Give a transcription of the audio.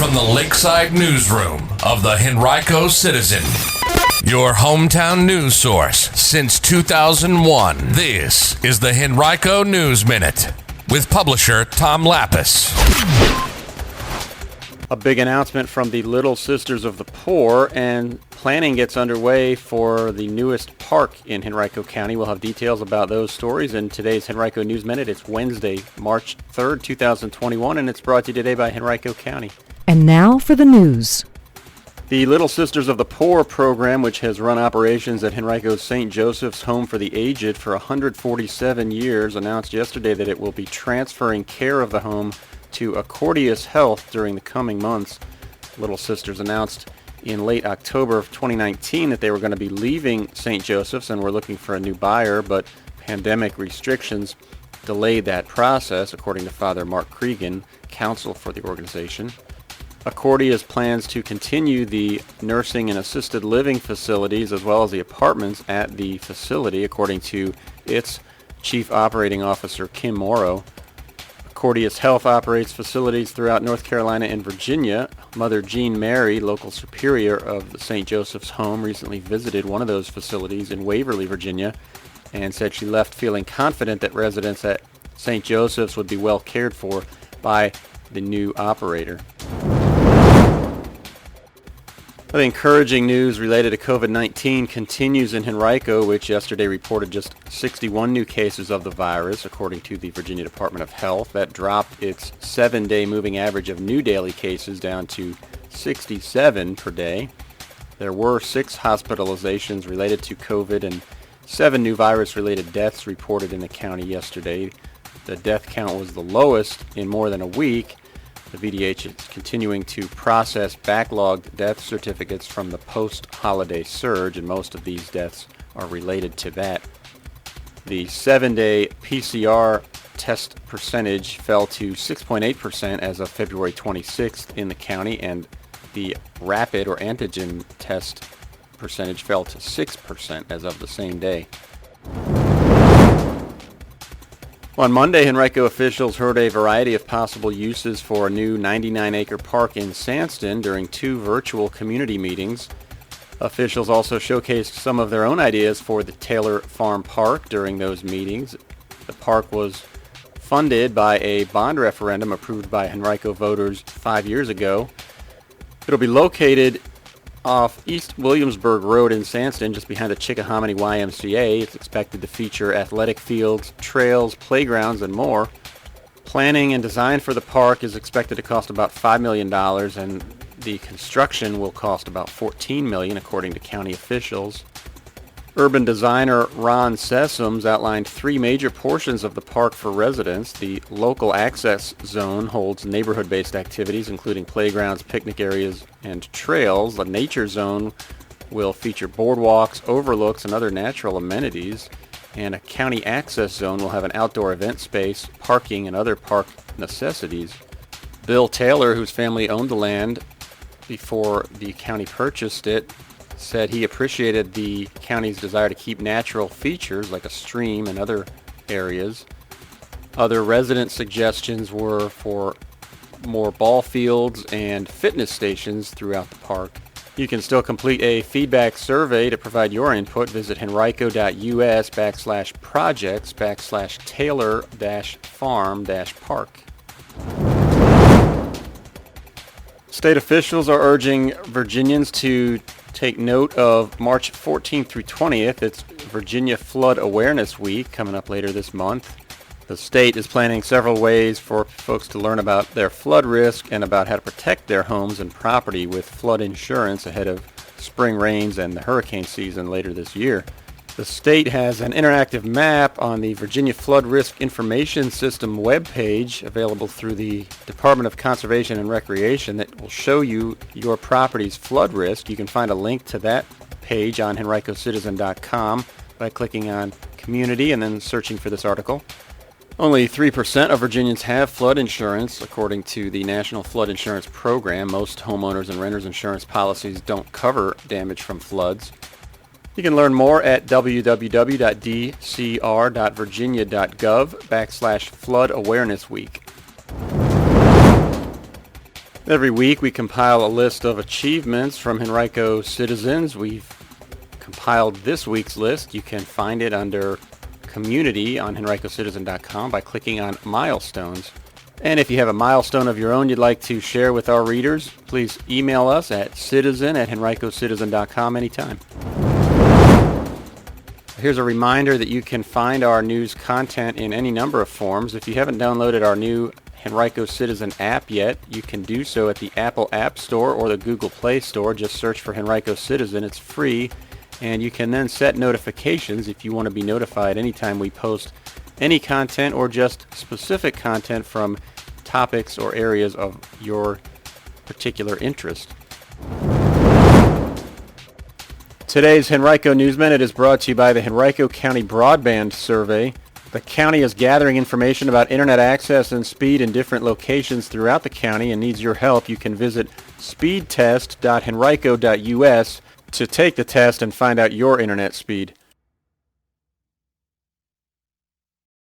from the Lakeside Newsroom of the Henrico Citizen, your hometown news source since 2001. This is the Henrico News Minute with publisher Tom Lapis. A big announcement from the Little Sisters of the Poor, and planning gets underway for the newest park in Henrico County. We'll have details about those stories in today's Henrico News Minute. It's Wednesday, March 3rd, 2021, and it's brought to you today by Henrico County. And now for the news. The Little Sisters of the Poor program, which has run operations at Henrico's St. Joseph's Home for the Aged for 147 years, announced yesterday that it will be transferring care of the home to Accordius Health during the coming months. Little Sisters announced in late October of 2019 that they were going to be leaving St. Joseph's and were looking for a new buyer, but pandemic restrictions delayed that process, according to Father Mark Cregan, counsel for the organization. Accordius plans to continue the nursing and assisted living facilities as well as the apartments at the facility, according to its Chief Operating Officer, Kim Morrow. Accordius Health operates facilities throughout North Carolina and Virginia. Mother Jean Mary, local superior of the St. Joseph's Home, recently visited one of those facilities in Waverly, Virginia, and said she left feeling confident that residents at St. Joseph's would be well cared for by the new operator. The encouraging news related to COVID-19 continues in Henrico, which yesterday reported just 61 new cases of the virus, according to the Virginia Department of Health. That dropped its 7-day moving average of new daily cases down to 67 per day. There were 6 hospitalizations related to COVID and 7 new virus-related deaths reported in the county yesterday. The death count was the lowest in more than a week. The VDH is continuing to process backlogged death certificates from the post-holiday surge, and most of these deaths are related to that. The 7-day PCR test percentage fell to 6.8% as of February 26th in the county, and the rapid or antigen test percentage fell to 6% as of the same day. On Monday, Henrico officials heard a variety of possible uses for a new 99-acre park in Sandston during 2 virtual community meetings. Officials also showcased some of their own ideas for the Taylor Farm Park during those meetings. The park was funded by a bond referendum approved by Henrico voters 5 years ago. It'll be located off East Williamsburg Road in Sandston, just behind the Chickahominy YMCA. It's expected to feature athletic fields, trails, playgrounds, and more. Planning and design for the park is expected to cost about $5 million, and the construction will cost about $14 million, according to county officials. Urban designer Ron Sessoms outlined 3 major portions of the park for residents. The local access zone holds neighborhood-based activities, including playgrounds, picnic areas, and trails. The nature zone will feature boardwalks, overlooks, and other natural amenities. And a county access zone will have an outdoor event space, parking, and other park necessities. Bill Taylor, whose family owned the land before the county purchased it, said he appreciated the county's desire to keep natural features like a stream and other areas. Other resident suggestions were for more ball fields and fitness stations throughout the park. You can still complete a feedback survey to provide your input. Visit henrico.us/projects/Taylor-farm-park. State officials are urging Virginians to take note of March 14th through 20th. It's Virginia Flood Awareness Week coming up later this month. The state is planning several ways for folks to learn about their flood risk and about how to protect their homes and property with flood insurance ahead of spring rains and the hurricane season later this year. The state has an interactive map on the Virginia Flood Risk Information System webpage available through the Department of Conservation and Recreation that will show you your property's flood risk. You can find a link to that page on henricocitizen.com by clicking on Community and then searching for this article. Only 3% of Virginians have flood insurance, according to the National Flood Insurance Program. Most homeowners and renters insurance policies don't cover damage from floods. You can learn more at www.dcr.virginia.gov/Flood Awareness Week. Every week we compile a list of achievements from Henrico citizens. We've compiled this week's list. You can find it under Community on henricocitizen.com by clicking on Milestones. And if you have a milestone of your own you'd like to share with our readers, please email us at citizen@henricocitizen.com anytime. Here's a reminder that you can find our news content in any number of forms. If you haven't downloaded our new Henrico Citizen app yet, you can do so at the Apple App Store or the Google Play Store. Just search for Henrico Citizen. It's free, and you can then set notifications if you want to be notified anytime we post any content or just specific content from topics or areas of your particular interest. Today's Henrico News Minute is brought to you by the Henrico County Broadband Survey. The county is gathering information about internet access and speed in different locations throughout the county and needs your help. You can visit speedtest.henrico.us to take the test and find out your internet speed.